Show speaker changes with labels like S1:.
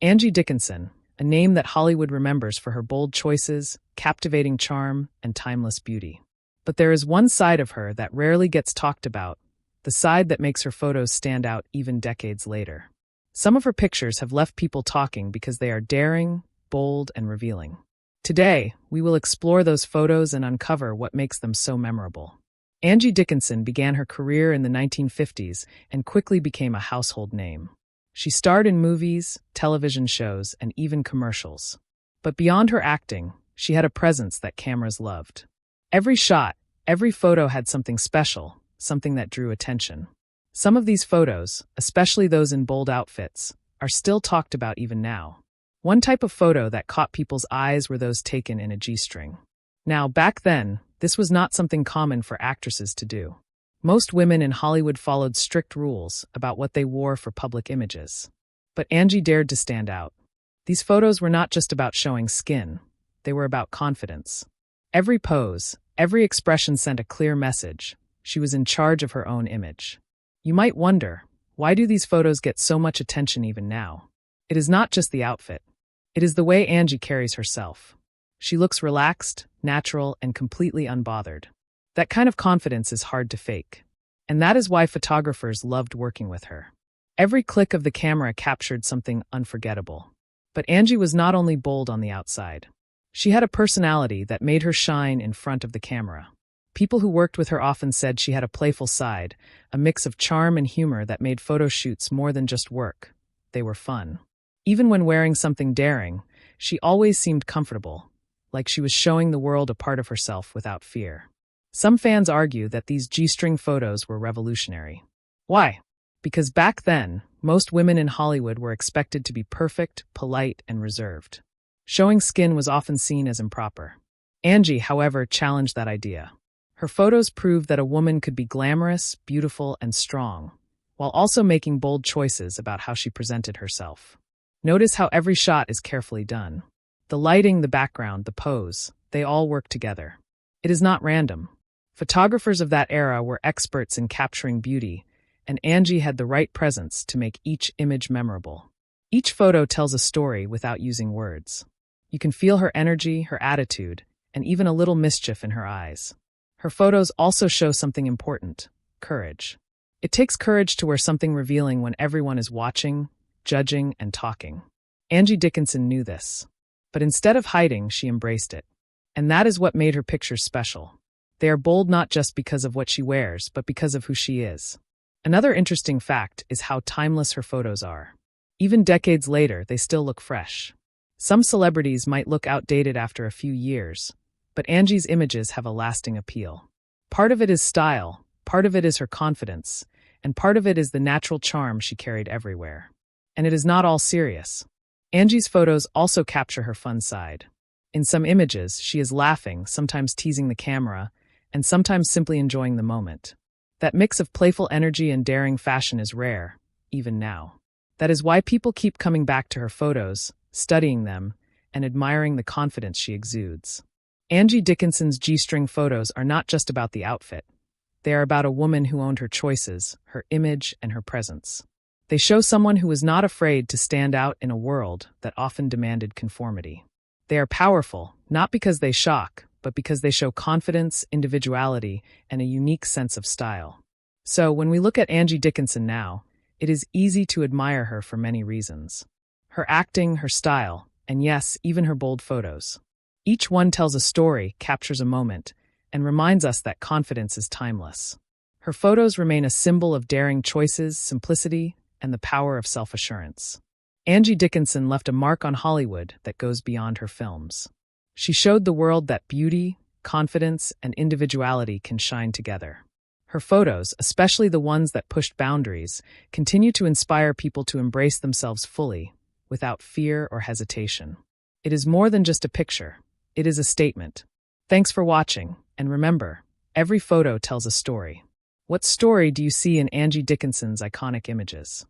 S1: Angie Dickinson, a name that Hollywood remembers for her bold choices, captivating charm, and timeless beauty. But there is one side of her that rarely gets talked about, the side that makes her photos stand out even decades later. Some of her pictures have left people talking because they are daring, bold, and revealing. Today, we will explore those photos and uncover what makes them so memorable. Angie Dickinson began her career in the 1950s and quickly became a household name. She starred in movies, television shows, and even commercials. But beyond her acting, she had a presence that cameras loved. Every shot, every photo had something special, something that drew attention. Some of these photos, especially those in bold outfits, are still talked about even now. One type of photo that caught people's eyes were those taken in a G-string. Now, back then, this was not something common for actresses to do. Most women in Hollywood followed strict rules about what they wore for public images. But Angie dared to stand out. These photos were not just about showing skin, they were about confidence. Every pose, every expression sent a clear message. She was in charge of her own image. You might wonder, why do these photos get so much attention even now? It is not just the outfit. It is the way Angie carries herself. She looks relaxed, natural, and completely unbothered. That kind of confidence is hard to fake. And that is why photographers loved working with her. Every click of the camera captured something unforgettable. But Angie was not only bold on the outside. She had a personality that made her shine in front of the camera. People who worked with her often said she had a playful side, a mix of charm and humor that made photo shoots more than just work. They were fun. Even when wearing something daring, she always seemed comfortable, like she was showing the world a part of herself without fear. Some fans argue that these G-string photos were revolutionary. Why? Because back then, most women in Hollywood were expected to be perfect, polite, and reserved. Showing skin was often seen as improper. Angie, however, challenged that idea. Her photos proved that a woman could be glamorous, beautiful, and strong, while also making bold choices about how she presented herself. Notice how every shot is carefully done. The lighting, the background, the pose, they all work together. It is not random. Photographers of that era were experts in capturing beauty, and Angie had the right presence to make each image memorable. Each photo tells a story without using words. You can feel her energy, her attitude, and even a little mischief in her eyes. Her photos also show something important: courage. It takes courage to wear something revealing when everyone is watching, judging, and talking. Angie Dickinson knew this. But instead of hiding, she embraced it. And that is what made her pictures special. They are bold not just because of what she wears, but because of who she is. Another interesting fact is how timeless her photos are. Even decades later, they still look fresh. Some celebrities might look outdated after a few years, but Angie's images have a lasting appeal. Part of it is style, part of it is her confidence, and part of it is the natural charm she carried everywhere. And it is not all serious. Angie's photos also capture her fun side. In some images, she is laughing, sometimes teasing the camera, and sometimes simply enjoying the moment. That mix of playful energy and daring fashion is rare, even now. That is why people keep coming back to her photos, studying them, and admiring the confidence she exudes. Angie Dickinson's G-string photos are not just about the outfit. They are about a woman who owned her choices, her image, and her presence. They show someone who was not afraid to stand out in a world that often demanded conformity. They are powerful, not because they shock, but because they show confidence, individuality, and a unique sense of style. So, when we look at Angie Dickinson now, it is easy to admire her for many reasons. Her acting, her style, and yes, even her bold photos. Each one tells a story, captures a moment, and reminds us that confidence is timeless. Her photos remain a symbol of daring choices, simplicity, and the power of self-assurance. Angie Dickinson left a mark on Hollywood that goes beyond her films. She showed the world that beauty, confidence, and individuality can shine together. Her photos, especially the ones that pushed boundaries, continue to inspire people to embrace themselves fully, without fear or hesitation. It is more than just a picture. It is a statement. Thanks for watching, and remember, every photo tells a story. What story do you see in Angie Dickinson's iconic images?